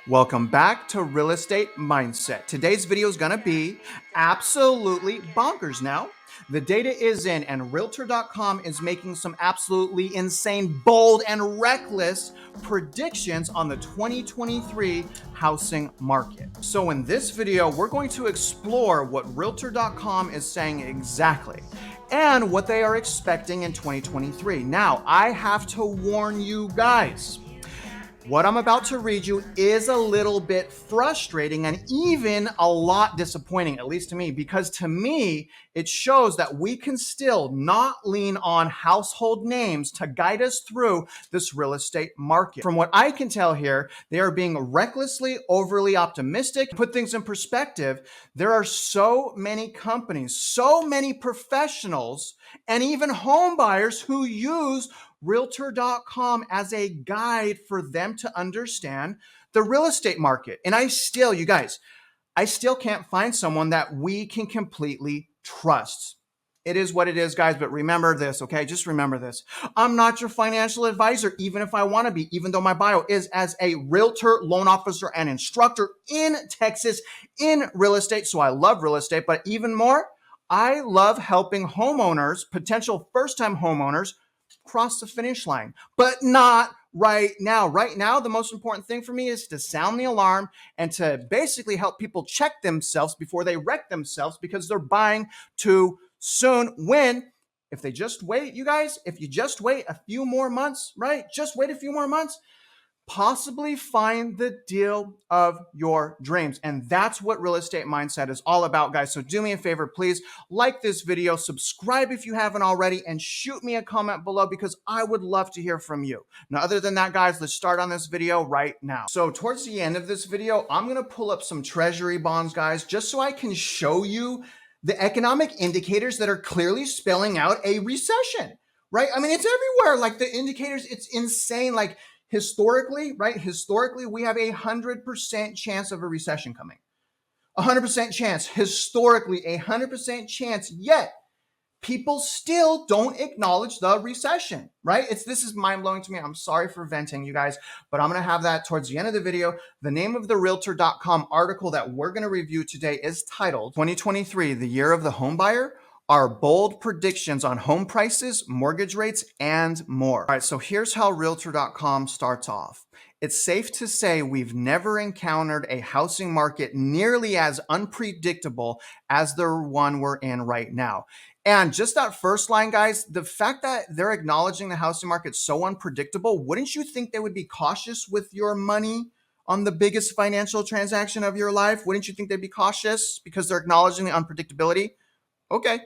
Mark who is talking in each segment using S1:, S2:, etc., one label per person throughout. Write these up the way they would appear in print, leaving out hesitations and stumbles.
S1: Welcome back to Real Estate Mindset. Today's video is going to be absolutely bonkers now. The data is in, and Realtor.com is making some absolutely insane, bold, and reckless predictions on the 2023 housing market. So in this video, we're going to explore what Realtor.com is saying exactly and what they are expecting in 2023. Now, I have to warn you guys. What I'm about to read you is a little bit frustrating and even a lot disappointing, at least to me, because to me, it shows that we can still not lean on household names to guide us through this real estate market. From what I can tell here, they are being recklessly, overly optimistic. To put things in perspective, there are so many companies, so many professionals, and even home buyers who use Realtor.com as a guide for them to understand the real estate market. And you guys, I still can't find someone that we can completely trust. It is what it is, guys, but remember this, okay? Just remember this. I'm not your financial advisor, even if I want to be, even though my bio is as a realtor, loan officer, and instructor in Texas in real estate. So I love real estate, but even more, I love helping homeowners, potential first-time homeowners, cross the finish line, but not right now. Right now, the most important thing for me is to sound the alarm and to basically help people check themselves before they wreck themselves because they're buying too soon. If they just wait, you guys, if you just wait a few more months, right? Just wait a few more months, possibly find the deal of your dreams. And that's what Real Estate Mindset is all about, guys. So do me a favor, please like this video, subscribe if you haven't already, and shoot me a comment below because I would love to hear from you. Now, other than that, guys, let's start on this video right now. So towards the end of this video, I'm going to pull up some treasury bonds, guys, just so I can show you the economic indicators that are clearly spelling out a recession, right? I mean, it's everywhere. Like the indicators, it's insane. Like, historically, right? Historically, we have 100% chance of a recession coming. 100% chance. Historically, 100% chance. Yet, people still don't acknowledge the recession, right? This is mind-blowing to me. I'm sorry for venting, you guys, but I'm going to have that towards the end of the video. The name of the Realtor.com article that we're going to review today is titled 2023, the Year of the Home Buyer, our bold predictions on home prices, mortgage rates, and more. All right, so here's how Realtor.com starts off. It's safe to say we've never encountered a housing market nearly as unpredictable as the one we're in right now. And just that first line, guys, the fact that they're acknowledging the housing market's so unpredictable, wouldn't you think they would be cautious with your money on the biggest financial transaction of your life? Wouldn't you think they'd be cautious because they're acknowledging the unpredictability? Okay.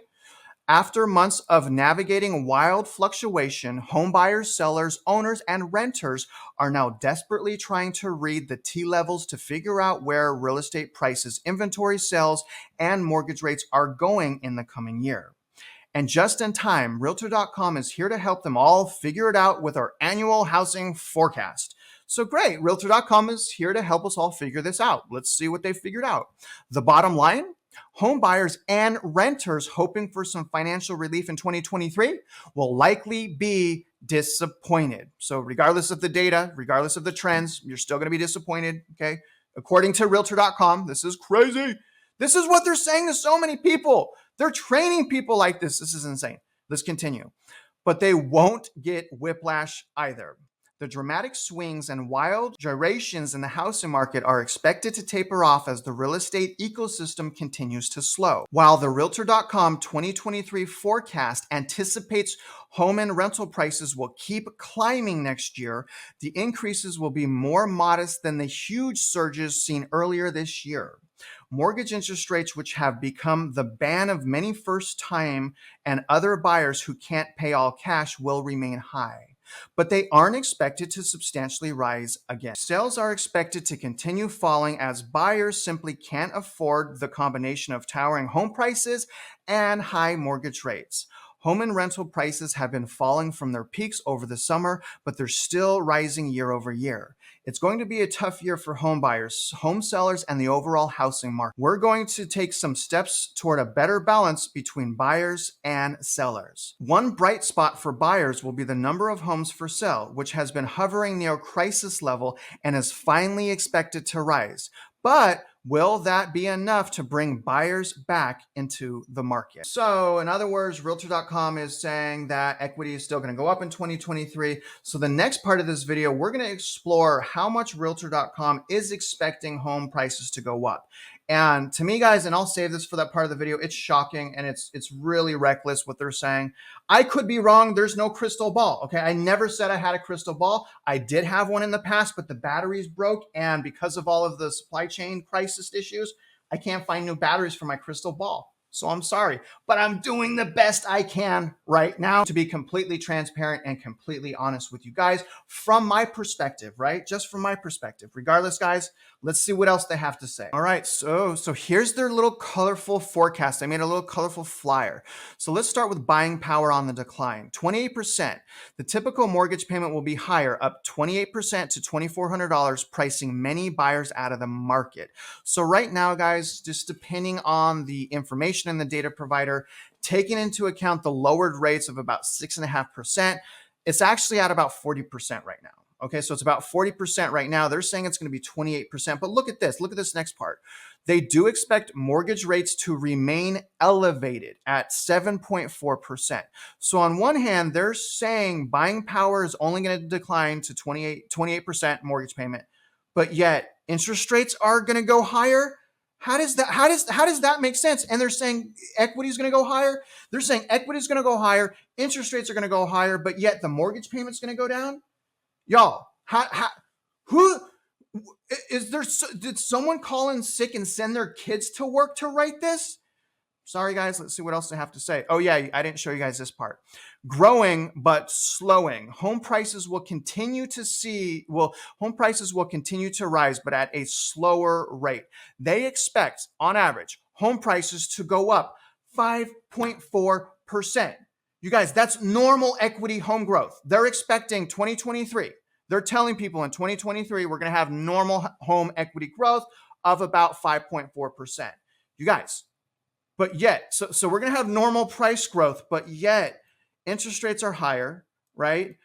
S1: After months of navigating wild fluctuation, home buyers, sellers, owners, and renters are now desperately trying to read the tea levels to figure out where real estate prices, inventory, sales, and mortgage rates are going in the coming year. And just in time, Realtor.com is here to help them all figure it out with our annual housing forecast. So great, Realtor.com is here to help us all figure this out. Let's see what they figured out. The bottom line, home buyers and renters hoping for some financial relief in 2023 will likely be disappointed. So regardless of the data, regardless of the trends, you're still going to be disappointed, okay? According to Realtor.com, this is crazy. This is what they're saying to so many people. They're training people like this. This is insane. Let's continue. But they won't get whiplash either. The dramatic swings and wild gyrations in the housing market are expected to taper off as the real estate ecosystem continues to slow. While the Realtor.com 2023 forecast anticipates home and rental prices will keep climbing next year, the increases will be more modest than the huge surges seen earlier this year. Mortgage interest rates, which have become the bane of many first-time and other buyers who can't pay all cash, will remain high. But they aren't expected to substantially rise again. Sales are expected to continue falling as buyers simply can't afford the combination of towering home prices and high mortgage rates. Home and rental prices have been falling from their peaks over the summer, but they're still rising year over year. It's going to be a tough year for home buyers, home sellers, and the overall housing market. We're going to take some steps toward a better balance between buyers and sellers. One bright spot for buyers will be the number of homes for sale, which has been hovering near crisis level and is finally expected to rise. But will that be enough to bring buyers back into the market? So in other words, Realtor.com is saying that equity is still going to go up in 2023. So the next part of this video, we're going to explore how much Realtor.com is expecting home prices to go up. And to me, guys, and I'll save this for that part of the video, it's shocking and it's really reckless what they're saying. I could be wrong. There's no crystal ball. Okay. I never said I had a crystal ball. I did have one in the past, but the batteries broke. And because of all of the supply chain crisis issues, I can't find new batteries for my crystal ball. So I'm sorry, but I'm doing the best I can right now to be completely transparent and completely honest with you guys from my perspective, right? Just from my perspective. Regardless, guys, let's see what else they have to say. All right, so here's their little colorful forecast. I made a little colorful flyer. So let's start with buying power on the decline. 28%. The typical mortgage payment will be higher, up 28% to $2,400, pricing many buyers out of the market. So right now, guys, just depending on the information in the data provider, taking into account the lowered rates of about 6.5%, it's actually at about 40% right now. Okay, so it's about 40% right now. They're saying it's going to be 28%. But look at this. Look at this next part. They do expect mortgage rates to remain elevated at 7.4%. So on one hand, they're saying buying power is only going to decline to 28% mortgage payment, but yet interest rates are going to go higher. How does that make sense? And they're saying equity is going to go higher. They're saying equity is going to go higher. Interest rates are going to go higher, but yet the mortgage payment is going to go down. Y'all, did someone call in sick and send their kids to work to write this? Sorry, guys. Let's see what else they have to say. Oh, yeah, I didn't show you guys this part. Growing but slowing. Home prices will continue to rise, but at a slower rate. They expect, on average, home prices to go up 5.4%. You guys, that's normal equity home growth. They're expecting 2023. They're telling people in 2023, we're going to have normal home equity growth of about 5.4%. You guys, but yet, so we're going to have normal price growth, but yet interest rates are higher, right?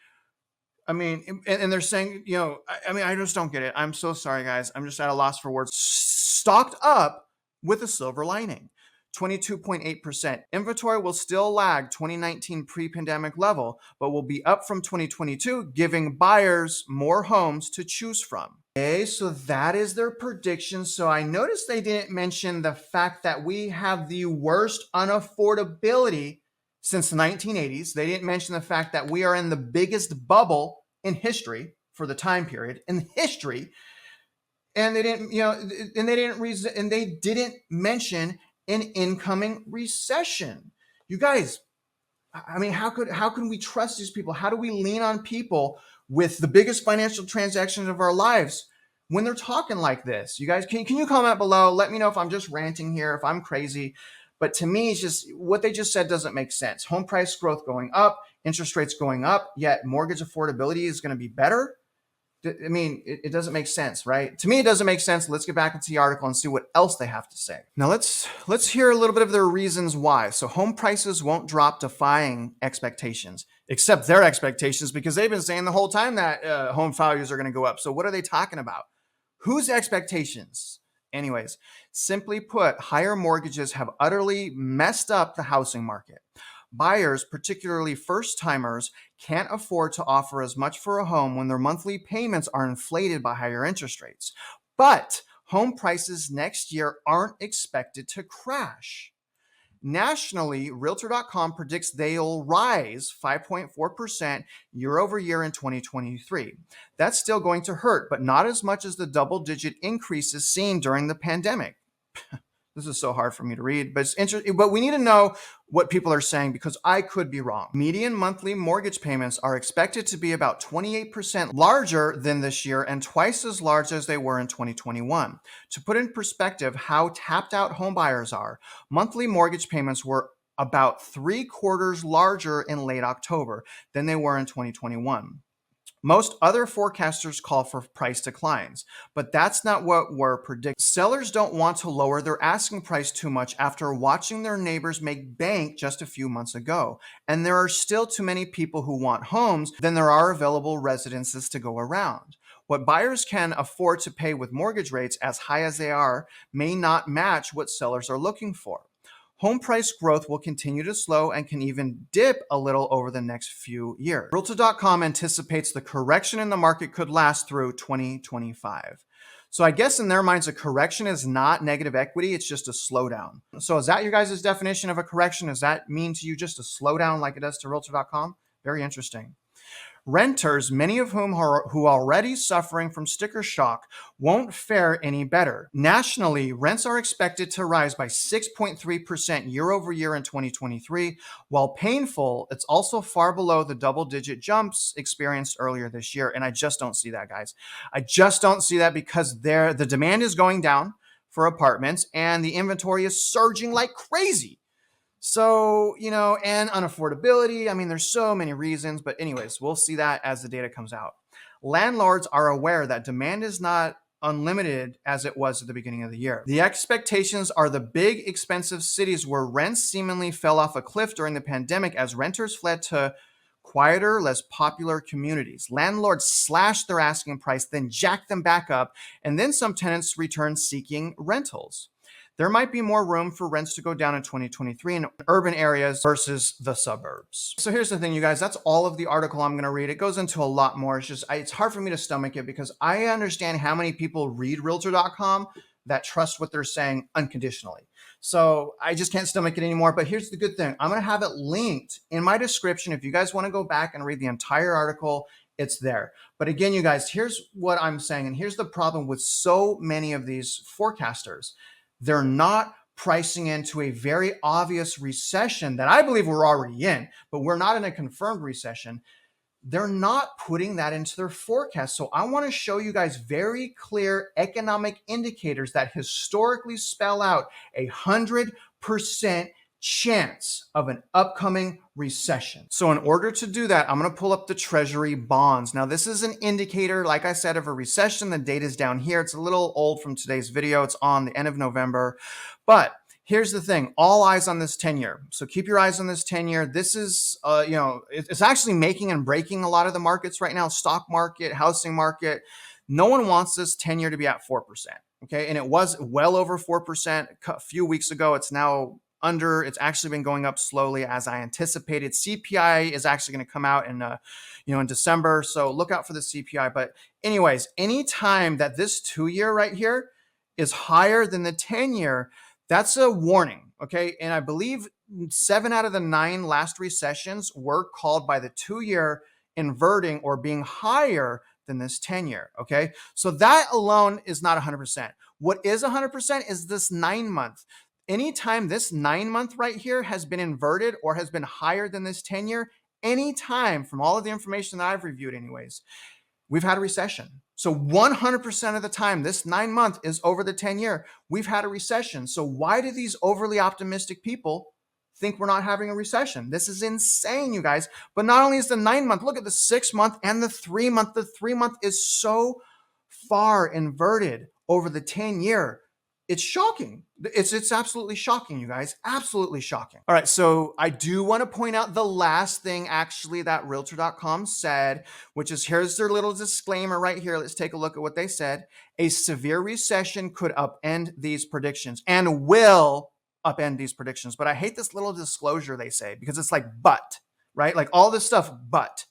S1: I mean, and they're saying, I just don't get it. I'm so sorry, guys. I'm just at a loss for words. Stocked up with a silver lining. 22.8%. Inventory will still lag 2019 pre-pandemic level, but will be up from 2022, giving buyers more homes to choose from. Okay, so that is their prediction. So I noticed they didn't mention the fact that we have the worst unaffordability since the 1980s. They didn't mention the fact that we are in the biggest bubble in history for the time period in history. And they didn't, they didn't mention an incoming recession. You guys, I mean, how can we trust these people? How do we lean on people with the biggest financial transactions of our lives when they're talking like this? You guys, can you comment below? Let me know if I'm just ranting here, if I'm crazy. But to me, it's just what they just said doesn't make sense. Home price growth going up, interest rates going up, yet mortgage affordability is going to be better. I mean, it doesn't make sense, right? To me, it doesn't make sense. Let's get back into the article and see what else they have to say. Now, let's hear a little bit of their reasons why. So home prices won't drop, defying expectations, except their expectations, because they've been saying the whole time that home values are going to go up. So what are they talking about? Whose expectations? Anyways, simply put, higher mortgages have utterly messed up the housing market. Buyers, particularly first-timers, can't afford to offer as much for a home when their monthly payments are inflated by higher interest rates. But home prices next year aren't expected to crash. Nationally, Realtor.com predicts they'll rise 5.4% year over year in 2023. That's still going to hurt, but not as much as the double-digit increases seen during the pandemic. This is so hard for me to read, but it's interesting. But we need to know what people are saying because I could be wrong. Median monthly mortgage payments are expected to be about 28% larger than this year and twice as large as they were in 2021. To put in perspective how tapped out home buyers are, monthly mortgage payments were about 3/4 larger in late October than they were in 2021. Most other forecasters call for price declines, but that's not what we're predicting. Sellers don't want to lower their asking price too much after watching their neighbors make bank just a few months ago. And there are still too many people who want homes than there are available residences to go around. What buyers can afford to pay with mortgage rates as high as they are may not match what sellers are looking for. Home price growth will continue to slow and can even dip a little over the next few years. Realtor.com anticipates the correction in the market could last through 2025. So I guess in their minds, a correction is not negative equity, it's just a slowdown. So is that your guys' definition of a correction? Does that mean to you just a slowdown like it does to Realtor.com? Very interesting. Renters, many of whom are already suffering from sticker shock, won't fare any better. Nationally, rents are expected to rise by 6.3% year over year in 2023. While painful, it's also far below the double-digit jumps experienced earlier this year. And I just don't see that, guys. I just don't see that because the demand is going down for apartments and the inventory is surging like crazy. So, and unaffordability. I mean, there's so many reasons, but anyways, we'll see that as the data comes out. Landlords are aware that demand is not unlimited as it was at the beginning of the year. The expectations are the big, expensive cities where rents seemingly fell off a cliff during the pandemic as renters fled to quieter, less popular communities. Landlords slashed their asking price, then jacked them back up, and then some tenants returned seeking rentals. There might be more room for rents to go down in 2023 in urban areas versus the suburbs. So here's the thing, you guys, that's all of the article I'm going to read. It goes into a lot more. It's hard for me to stomach it because I understand how many people read Realtor.com that trust what they're saying unconditionally. So I just can't stomach it anymore. But here's the good thing. I'm going to have it linked in my description. If you guys want to go back and read the entire article, it's there. But again, you guys, here's what I'm saying. And here's the problem with so many of these forecasters. They're not pricing into a very obvious recession that I believe we're already in, but we're not in a confirmed recession. They're not putting that into their forecast. So I want to show you guys very clear economic indicators that historically spell out 100% chance of an upcoming recession. So in order to do that, I'm going to pull up the Treasury bonds. Now, this is an indicator, like I said, of a recession. The data is down here. It's a little old from today's video. It's on the end of November. But here's the thing, all eyes on this 10-year. So keep your eyes on this 10-year. This is, it's actually making and breaking a lot of the markets right now, stock market, housing market. No one wants this 10-year to be at 4%. Okay. And it was well over 4% a few weeks ago. It's now under. It's actually been going up slowly as I anticipated. CPI is actually going to come out in December. So look out for the CPI. But anyways, anytime that this 2-year right here is higher than the 10-year, that's a warning. Okay. And I believe 7 out of the 9 last recessions were called by the 2-year inverting or being higher than this 10-year. Okay. So that alone is not 100%. What is 100% is this 9-month. Anytime this 9-month right here has been inverted or has been higher than this 10-year, anytime from all of the information that I've reviewed anyways, we've had a recession. So 100% of the time, this 9-month is over the 10-year, we've had a recession. So why do these overly optimistic people think we're not having a recession? This is insane, you guys. But not only is the 9-month, look at the 6-month and the 3-month. The 3-month is so far inverted over the 10-year. It's shocking. It's absolutely shocking, you guys. Absolutely shocking. All right, so I do want to point out the last thing actually that Realtor.com said, which is here's their little disclaimer right here. Let's take a look at what they said. A severe recession could upend these predictions and will upend these predictions. But I hate this little disclosure they say because it's like but, right? Like all this stuff, but.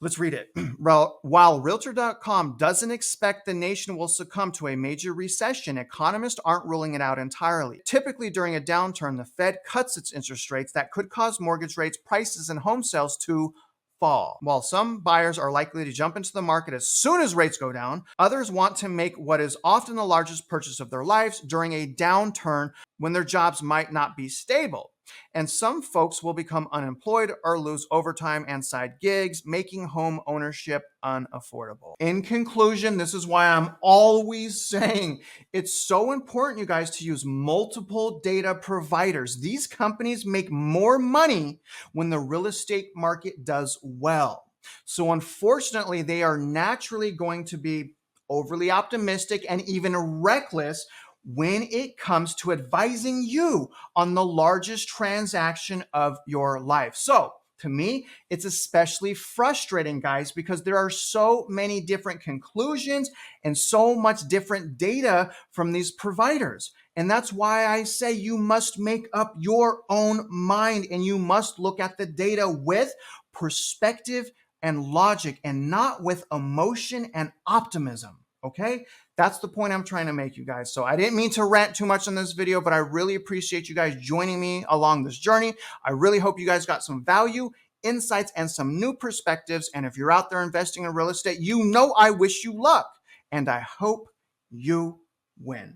S1: Let's read it. While Realtor.com doesn't expect the nation will succumb to a major recession, economists aren't ruling it out entirely. Typically, during a downturn, the Fed cuts its interest rates that could cause mortgage rates, prices, and home sales to fall. While some buyers are likely to jump into the market as soon as rates go down, others want to make what is often the largest purchase of their lives during a downturn when their jobs might not be stable. And some folks will become unemployed or lose overtime and side gigs, making home ownership unaffordable. In conclusion, this is why I'm always saying it's so important, you guys, to use multiple data providers. These companies make more money when the real estate market does well. So unfortunately, they are naturally going to be overly optimistic and even reckless when it comes to advising you on the largest transaction of your life. So to me, it's especially frustrating, guys, because there are so many different conclusions and so much different data from these providers. And that's why I say you must make up your own mind and you must look at the data with perspective and logic and not with emotion and optimism. Okay? That's the point I'm trying to make, you guys. So I didn't mean to rant too much on this video, but I really appreciate you guys joining me along this journey. I really hope you guys got some value, insights, and some new perspectives. And if you're out there investing in real estate, you know I wish you luck, and I hope you win.